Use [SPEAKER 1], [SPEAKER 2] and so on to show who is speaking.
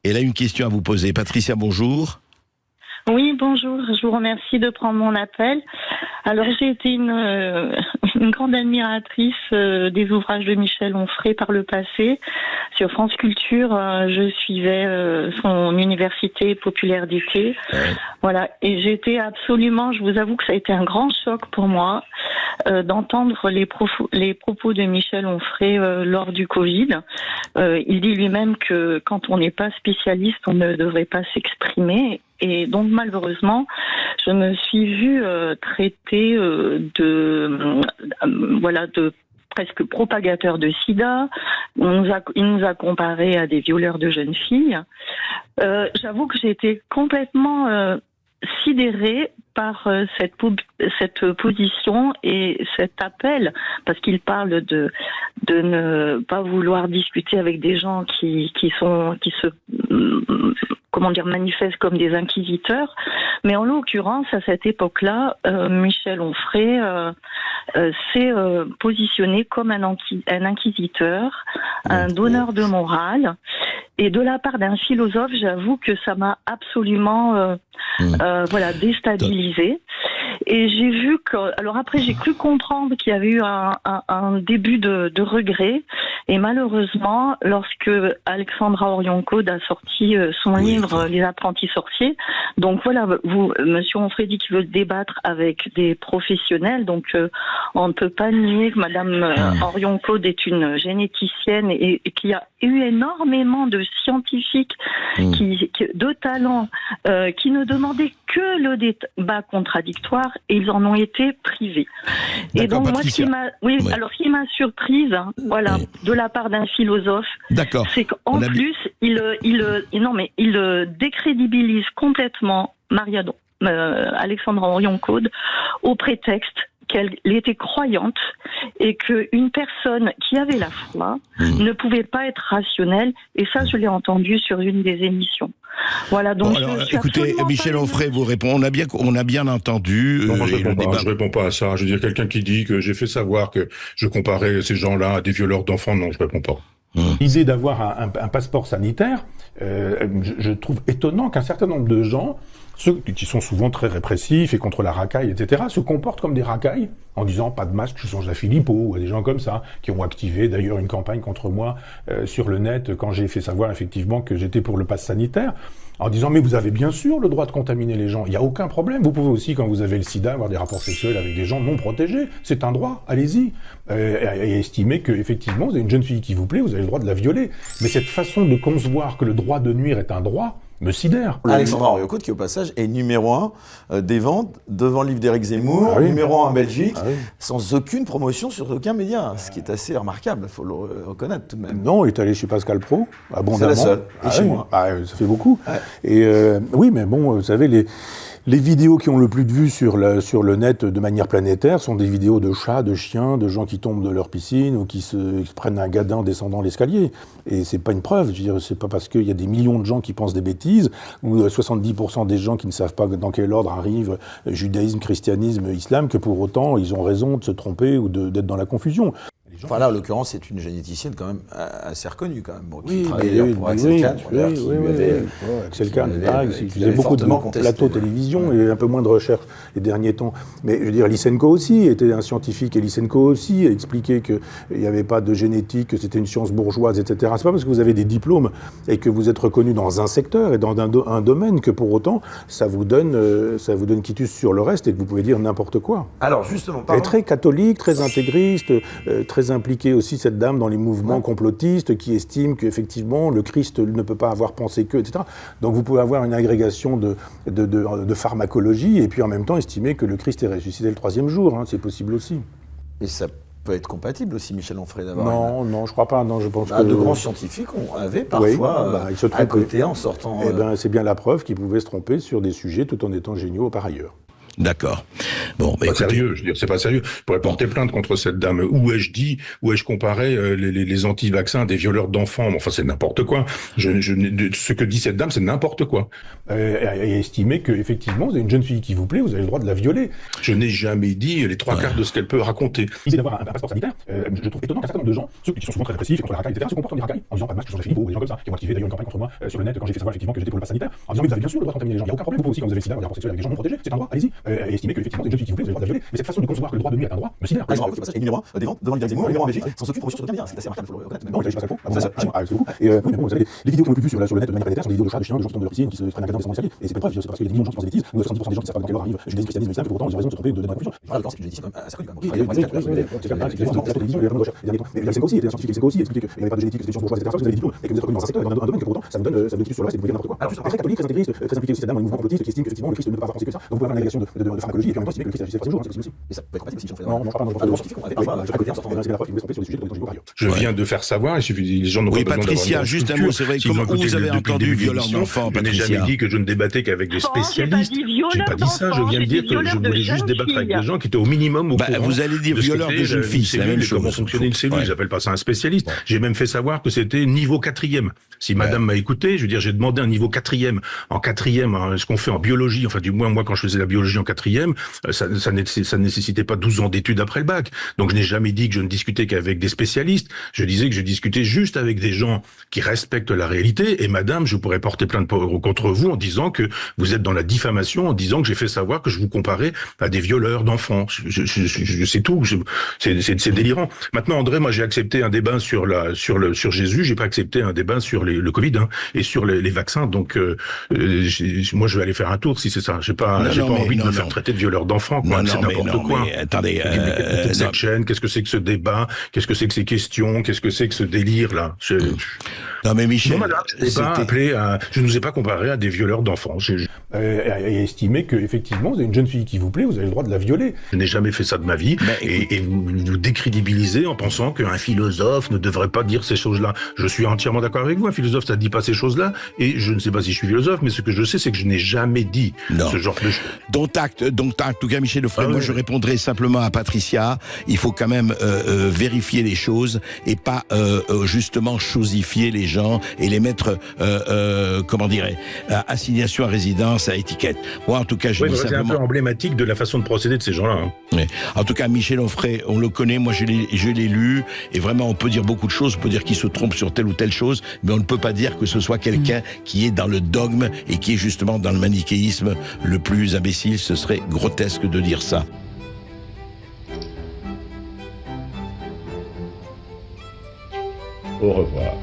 [SPEAKER 1] Elle a une question à vous poser. Patricia, bonjour.
[SPEAKER 2] Oui, bonjour. Je vous remercie de prendre mon appel. Alors, j'ai été une grande admiratrice des ouvrages de Michel Onfray par le passé. Sur France Culture, je suivais son université populaire d'été. Voilà. Et j'étais absolument, je vous avoue que ça a été un grand choc pour moi d'entendre les propos de Michel Onfray lors du Covid. Il dit lui-même que quand on n'est pas spécialiste, on ne devrait pas s'exprimer. Et donc malheureusement, je me suis vue traitée de presque propagateurs de sida. Il nous a comparé à des violeurs de jeunes filles. J'avoue que j'ai été complètement sidérée par cette position et cet appel, parce qu'il parle de ne pas vouloir discuter avec des gens qui manifestent comme des inquisiteurs. Mais en l'occurrence, à cette époque-là, Michel Onfray s'est positionné comme un inquisiteur, un donneur de morale. Et de la part d'un philosophe, j'avoue que ça m'a absolument déstabilisée. Et j'ai vu que, alors après, j'ai cru comprendre qu'il y avait eu un début de regret. Et malheureusement, lorsque Alexandra Orion-Caude a sorti son livre Les apprentis sorciers, donc voilà, Monsieur Onfray dit qu'il veut débattre avec des professionnels, donc on ne peut pas nier que Madame Orion-Caude est une généticienne et qu'il y a eu énormément de scientifiques de talent qui ne demandaient que le débat contradictoire, et ils en ont été privés. Et donc
[SPEAKER 1] Patricia.
[SPEAKER 2] moi, ce qui m'a surprise, de la part d'un philosophe, c'est qu'en plus, il décrédibilise complètement Alexandra Orion-Caude au prétexte qu'elle était croyante et qu'une personne qui avait la foi ne pouvait pas être rationnelle. Et ça, je l'ai entendu sur une des émissions. Voilà, donc
[SPEAKER 1] écoutez, Michel Onfray vous répond. On a bien entendu.
[SPEAKER 3] Non, moi, je réponds pas à ça. Je veux dire, quelqu'un qui dit que j'ai fait savoir que je comparais ces gens-là à des violeurs d'enfants, non, je réponds pas.
[SPEAKER 4] L'idée d'avoir un passeport sanitaire, je trouve étonnant qu'un certain nombre de gens, ceux qui sont souvent très répressifs et contre la racaille, etc., se comportent comme des racailles en disant pas de masque, je change la Philippot, ou des gens comme ça, qui ont activé d'ailleurs une campagne contre moi sur le net quand j'ai fait savoir effectivement que j'étais pour le pass sanitaire, en disant mais vous avez bien sûr le droit de contaminer les gens, il n'y a aucun problème, vous pouvez aussi quand vous avez le sida avoir des rapports sexuels avec des gens non protégés, c'est un droit, allez-y, et estimer que effectivement vous avez une jeune fille qui vous plaît, vous avez le droit de la violer, mais cette façon de concevoir que le droit de nuire est un droit me sidère.
[SPEAKER 5] Alexandra Orion-Caude, qui au passage est numéro 1 des ventes devant le livre d'Éric Zemmour, numéro 1 en Belgique, sans aucune promotion sur aucun média, ce qui est assez remarquable, il faut le reconnaître tout de même.
[SPEAKER 4] Non, il est allé chez Pascal Praud, abondamment.
[SPEAKER 5] C'est la seule, et chez moi.
[SPEAKER 4] Ça fait beaucoup. Et oui, mais bon, vous savez, les vidéos qui ont le plus de vues sur le net de manière planétaire sont des vidéos de chats, de chiens, de gens qui tombent de leur piscine ou qui se prennent un gadin en descendant l'escalier. Et c'est pas une preuve. Je veux dire, c'est pas parce qu'il y a des millions de gens qui pensent des bêtises ou 70% des gens qui ne savent pas dans quel ordre arrive judaïsme, christianisme, islam que pour autant ils ont raison de se tromper ou d'être dans la confusion.
[SPEAKER 5] Enfin là, en l'occurrence, c'est une généticienne quand même assez reconnue quand même, qui
[SPEAKER 4] oui,
[SPEAKER 5] travaillait pour Axel Kahn,
[SPEAKER 4] Axel Kahn, il faisait beaucoup de plateaux télévision et un peu moins de recherche les derniers temps. Mais je veux dire, Lysenko aussi était un scientifique, et Lysenko aussi a expliqué qu'il n'y avait pas de génétique, que c'était une science bourgeoise, etc. C'est pas parce que vous avez des diplômes et que vous êtes reconnu dans un secteur et dans un domaine que pour autant ça vous donne quitus sur le reste et que vous pouvez dire n'importe quoi.
[SPEAKER 5] Alors justement,
[SPEAKER 4] elle est très catholique, très intégriste, très impliquée aussi cette dame dans les mouvements complotistes qui estiment qu'effectivement le Christ ne peut pas avoir pensé que, etc. Donc vous pouvez avoir une agrégation de pharmacologie et puis en même temps estimer que le Christ est ressuscité le 3e jour, c'est possible aussi.
[SPEAKER 5] Et ça peut être compatible aussi, Michel Onfray, d'avoir...
[SPEAKER 4] Non, je crois pas. Non, je pense que
[SPEAKER 5] de grands scientifiques avaient parfois
[SPEAKER 4] ils se
[SPEAKER 5] à côté en sortant...
[SPEAKER 4] c'est bien la preuve qu'ils pouvaient se tromper sur des sujets tout en étant géniaux par ailleurs.
[SPEAKER 1] D'accord. Bon,
[SPEAKER 3] Pas sérieux, je veux dire, c'est pas sérieux. Je pourrais porter plainte contre cette dame. Où ai-je comparé les anti-vaccins à des violeurs d'enfants? Enfin, c'est n'importe quoi. Ce que dit cette dame, c'est n'importe quoi.
[SPEAKER 4] Et estimer que effectivement, vous avez une jeune fille qui vous plaît, vous avez le droit de la violer.
[SPEAKER 3] Je n'ai jamais dit les trois quarts de ce qu'elle peut raconter.
[SPEAKER 4] L'idée d'avoir un passeport sanitaire, je trouve étonnant qu'un certain nombre de gens, ceux qui sont souvent très répressifs contre la racaille, etc., se comportent comme des racailles en disant pas de masque, je change les filles, ou des gens comme ça, qui ont activé d'ailleurs une campagne contre moi sur le net quand j'ai fait savoir effectivement que j'étais pour le pass sanitaire, en disant mais vous avez bien sûr le droit de contaminer les gens, il n'y a aucun problème, vous pouvez aussi quand vous avez le sida, avoir des rapports sexuels avec des gens non protégés, c'est un droit, allez-y. Et estimer que effectivement des jeunes filles qui vous plaît, vous avez le droit de la violer. Mais cette façon de concevoir que le droit de nuire est un droit me sidère.
[SPEAKER 5] Et numéro 1 des ventes devant l'Idée numéro 1 en Belgique, sans aucune promotion sur aucun média. C'est assez remarquable, il faut le reconnaître.
[SPEAKER 4] Non, il s'agit pas de faux. Et oui, mais bon, vous savez, les vidéos qui ont le plus sur le net de manière planétaire sont des vidéos de chats, de chiens, de gens qui tombent de leur piscine, qui se prennent un câlin des escaliers. Et c'est pas une preuve, c'est parce qu'il y a des millions de gens qui pensent des bêtises. Nous, 70% des gens qui savent pas dans quelle heure arrive Judaïsme, christianisme, islam, pour autant, ils ont raison de se tromper de la confusion.
[SPEAKER 5] Voilà, le temps, c'est que je l'ai dit, c'est quand même assez connu.
[SPEAKER 4] Mais la télévision était scientifique, c'est aussi expliquer qu'il n'y avait pas de génétique, que c'était des bourgeoises, etc. Vous avez des diplômes et que vous êtes reconnu dans un secteur, dans un domaine que pour autant, ça vous donne des sur le reste et vous pouvez n'importe quoi. Alors, très catholique, très intégriste, très impliqué aussi, c'est dans le mouvement complotiste qui estime qu'effectivement le Christ ne peut pas avoir pensé que ça. Donc, vous pouvez avoir une négation de pharmacologie et puis en même temps estimer que le Christ agissait pas ce jour, c'est possible aussi.
[SPEAKER 5] Et ça peut être compatible si on fait
[SPEAKER 4] Non, je ne crois pas dans le scientifique.
[SPEAKER 3] Je viens de faire savoir, il suffit, les gens n'ont pas besoin d'avoir
[SPEAKER 1] Patricia, juste un mot, c'est vrai, comment vous avez entendu violeur d'enfant, Patricia?
[SPEAKER 3] Je n'ai jamais dit que je ne débattais qu'avec des spécialistes. J'ai pas dit ça, je viens de dire que je voulais juste débattre avec des gens qui étaient au minimum au courant.
[SPEAKER 1] Vous allez dire violeur de jeunes filles, c'est la même chose.
[SPEAKER 3] Comment fonctionnait une cellule, j'appelle pas ça un spécialiste. J'ai même fait savoir que c'était niveau 4e. Si madame m'a écouté, je veux dire, j'ai demandé un niveau 4e. En 4e, ce qu'on fait en biologie, enfin du moins moi quand je faisais la biologie en 4e, ça ne nécessitait pas 12 ans d'études après le bac. Donc je n'ai jamais dit que je ne discutais qu'avec des spécialistes. Je disais que je discutais juste avec des gens qui respectent la réalité. Et madame, je pourrais porter plainte contre vous en disant que vous êtes dans la diffamation, en disant que j'ai fait savoir que je vous comparais à des violeurs d'enfants. Je sais tout. C'est délirant. Maintenant, André, moi j'ai accepté un débat sur Jésus. J'ai pas accepté un débat sur le Covid et sur les vaccins. Donc moi je vais aller faire un tour si c'est ça. J'ai pas envie de me faire traiter de violeur d'enfants. C'est n'importe quoi.
[SPEAKER 1] Mais attendez,
[SPEAKER 3] cette chaîne, qu'est-ce que c'est que ce débat? Qu'est-ce que c'est que ces questions? Qu'est-ce que c'est que ce délire là?
[SPEAKER 1] Non mais Michel,
[SPEAKER 3] je ne vous ai pas comparé à des violeurs d'enfants.
[SPEAKER 4] Et estimer que effectivement, vous avez une jeune fille qui vous plaît, vous avez le droit de la violer.
[SPEAKER 3] Je n'ai jamais fait ça de ma vie. Et vous nous décrédibilisez en pensant qu'un philosophe ne devrait pas dire ces choses-là. Je suis entièrement d'accord avec vous. Un philosophe, ça ne dit pas ces choses-là. Et je ne sais pas si je suis philosophe, mais ce que je sais, c'est que je n'ai jamais dit ce genre de choses.
[SPEAKER 1] Donc, en tout cas, Michel Lefray, moi je répondrai simplement à Patricia. Il faut quand même vérifier les choses et pas justement chosifier les gens et les mettre, assignation à résidence, à étiquette. Moi, en tout cas, je dis simplement...
[SPEAKER 3] C'est un peu emblématique de la façon de procéder de ces gens-là. Hein.
[SPEAKER 1] Oui. En tout cas, Michel Onfray, on le connaît, moi je l'ai lu, et vraiment on peut dire beaucoup de choses, on peut dire qu'il se trompe sur telle ou telle chose, mais on ne peut pas dire que ce soit quelqu'un qui est dans le dogme et qui est justement dans le manichéisme le plus imbécile. Ce serait grotesque de dire ça.
[SPEAKER 3] Au revoir.